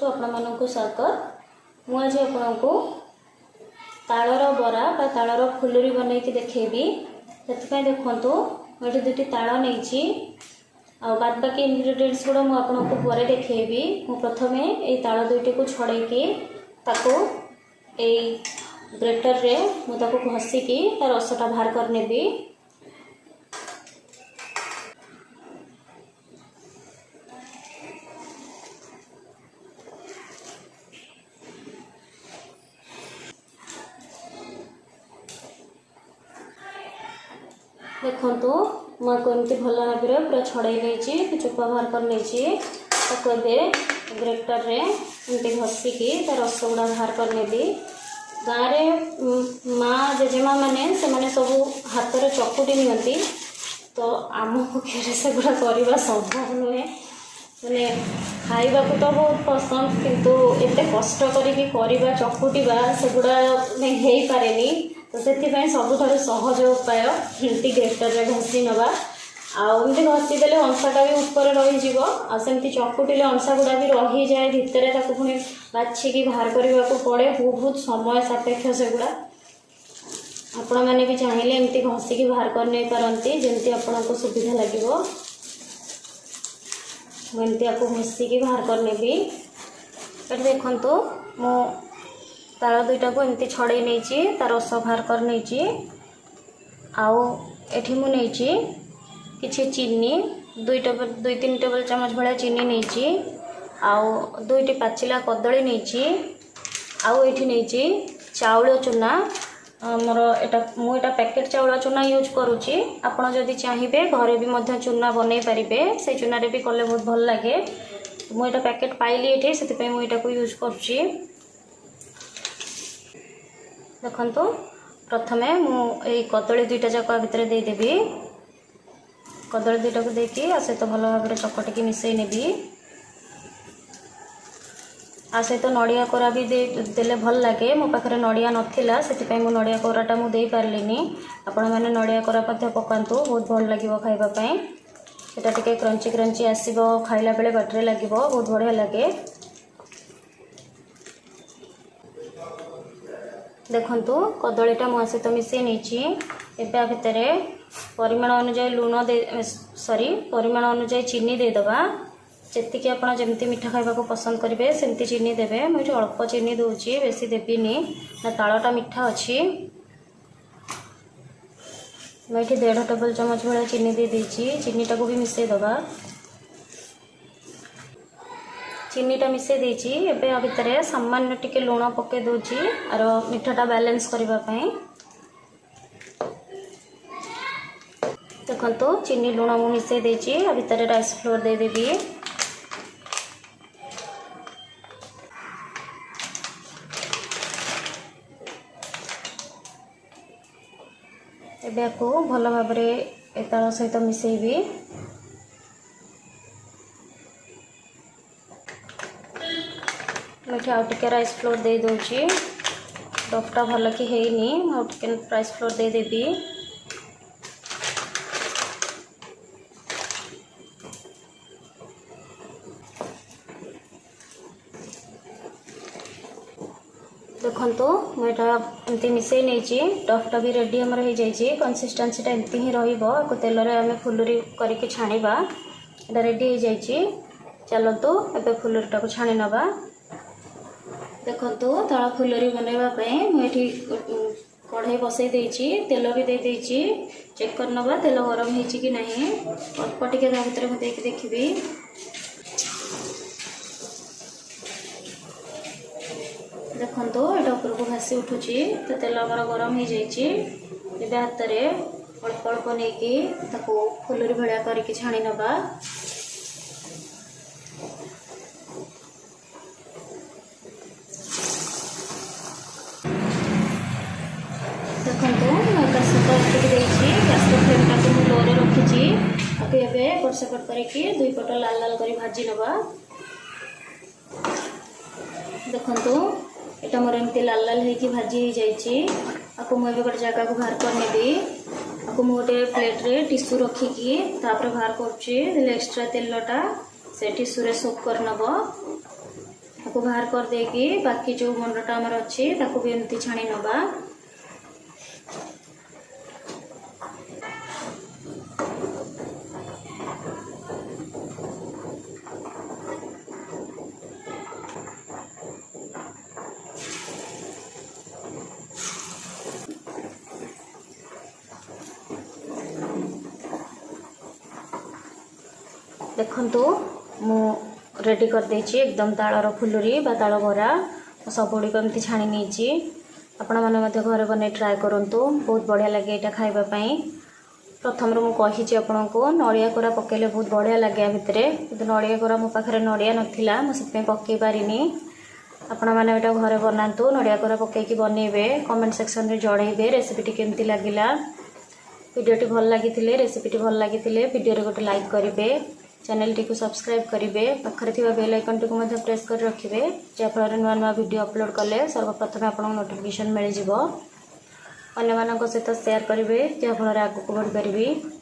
आपको स्वागत। मुझे आपको तालर बरा बा तालर फुलुरी बनईकी देखेबी। से देखु मुझे दुटी ताल नहीं बाद बाकी इनग्रेडिएंट्स गुड़ा मुझे पर देखेबी। मु प्रथम ये ताल दुईटी को छड़ेकी ताको ग्रेटर रे मुझे घषिकी तार रसटा बाहर कर नेबी। देखु मुझे भल भाव पूरा छड़ाई नहीं चोपा बाहर कर नहीं ग्रेटर रे एमती घषिकी तार रस गुड़ा बाहर कर नेबी। गाँव में माँ जेजेमा मैंने से सब हाथ में चकुटी नियंती तो आम पक्षे से गुड़ा करने संभव नुहे। मैंने खाइबा को तो बहुत पसंद किंतु एते कष्ट करवा चकुटा से गुड़ा हो पारे तो से सबुठ सहज उपाय एमती ग्रेटर रे घसी नवा आमती घसीदे अंशाटा भी ऊपर रही आमती चकुटिले अंशा गुड़ा भी रही जाए भितर पुणी बाछिकी बाहर करने को पड़े बहुत समय सापेक्ष से गुड़ा आपण मैंने भी चाहिए एमती घसिकी बाहर कर नहीं पारती जमती आपको सुविधा लगे एमती आपको घसिकी बाहर कर नेबी। देखु मो तार दुईटा को एमती छड़े नहीं तार रस बाहर कर नहीं आठी मुझे किसी चीनी 2-3 टेबल चामच भाया चीनी नहीं दुईटी पाचिला कदली नहीं नहीं चाउल चूना मोर एटा पैकेट चाउल चूना यूज करुँची। आपड़ जदि चाहिए घरे भी मध्य चूना बन पारे से चूना भी कले बहुत भल लगे। मुझे पैकेट पाइली ये से मुझे को यूज करुँची। देखो प्रथमे मुझे कदली दुईटा जाक भितर देदेवी कदली दुईटा को देकी सहित भल भाव चकटिकी मिसई नेबी। सहित नड़िया कोरा भी देले भल लगे। मो पाखे नड़िया नाला से मो नड़िया कोराटा मुझे पार्ली। आपण मैंने नड़िया कोरा पकातु बहुत भल लगे खावाई सेटा टिके क्रंची क्रंची आसो खाइला बेले बाटरे लगे बहुत बढ़िया लगे। देखु कदलीटा मो सहित मिसई नहीं भितर परिमाण अनुजाई लुण दे परिमाण अनुजाई चीनी देदबा जी आप जमी मीठा खावा पसंद करेंगे सेमती चीनी देवे। मुझे अल्प चीनी दूची बेसी देवीनी ना तालटा मीठा अच्छी। मुझे 1.5 टेबल चामच भाया चीनी दे देची चीनीटा को भी मिसई दबा चीनीटा मिसई देची एबे भितर सामान्य टिके लुण पके दूची आर मीठाटा बैलेंस करने। देखो चीनी लुण मु मिसई देची भितर राइस फ्लोर दे देवी। एबे आपको भल भाव ताल सहित मिसेबी। मुझे आउटे राइस फ्लोर दे दूची डफटा भल कि हैनी आउटे राइस फ्लोर दे देवी। देखो मुझे एमती मिसई नहीं डफटा भी रेडी आमर हो जाए कंसिस्टेंसीटा एमती ही रही तेल आम फुलुरी करके छाणीबा एटा रेडी हो जाए। चलतु एबे फुलुरीटा को छाणी नवा। देखो ताल फुलुरी बनवाई मुझे कढ़ाई बसई देची तेल भी दे देची चेक कर नवा तेल गरम हो कि नहीं अल्प टिके भितर मुझे देखी। देखो ये ऊपर को भासी उठुची तो तेल आमर गरम हो जाए। हाथ में अल्प अल्प नहीं फुलुरी भाया करके छाणी नवा। देखो गैस गैस फ्लेमटा को लो रखी एपट सेपट करके दुई पट लाल लाल कर भाजी नवा। देखो एटा मोर एमती लाल लाल होगी भाजी हो जाए। आपको मुझे गोटे जगह को बाहर कर नेबी। आपको मुझे प्लेट रे टिश्यू रखिकी तापर बाहर कर एक्सट्रा तेलटा से टिश्यू रे सोक कर नब। ताको बाहर कर देकी बाकी जो मंडटा आमर अच्छी ताको भी एमती छाणी नबा। देखंतु मु रेडी कर देछि एकदम तालर फुलुरी बा ताल बरा सब गुड़िक एमती छाणी नहीं। आपण मैंने घर बन ट्राए करंतु बहुत बढ़िया लगे यहाँ खावाई। प्रथम मु कही आपण को नड़िया कोरा पकेले बहुत बढ़िया लगे भितर कि नड़िया कोरा मो पाखे नड़िया नाला मुझे पकई पारिनी। आपण मैंने यहाँ घर बनातु नड़िया कोरा पकईकी बनइबे कमेंट सेक्शन में जड़े रेसिपीटी केमती लगिला। वीडियोटी भल लगी रेसिपीटी भल लगी वीडियो गोटे लाइक करेंगे चैनल टी को सब्सक्राइब करेंगे पाखरे थिबा बेल आइकन टी को प्रेस कर रखिए जहाँफल नुआ नुआ वीडियो अपलोड कले सर्वप्रथम आपको नोटिफिकेशन मिल जाव। अन्य सहित शेयर करेंगे जहाँफल आगे बढ़ी पारि।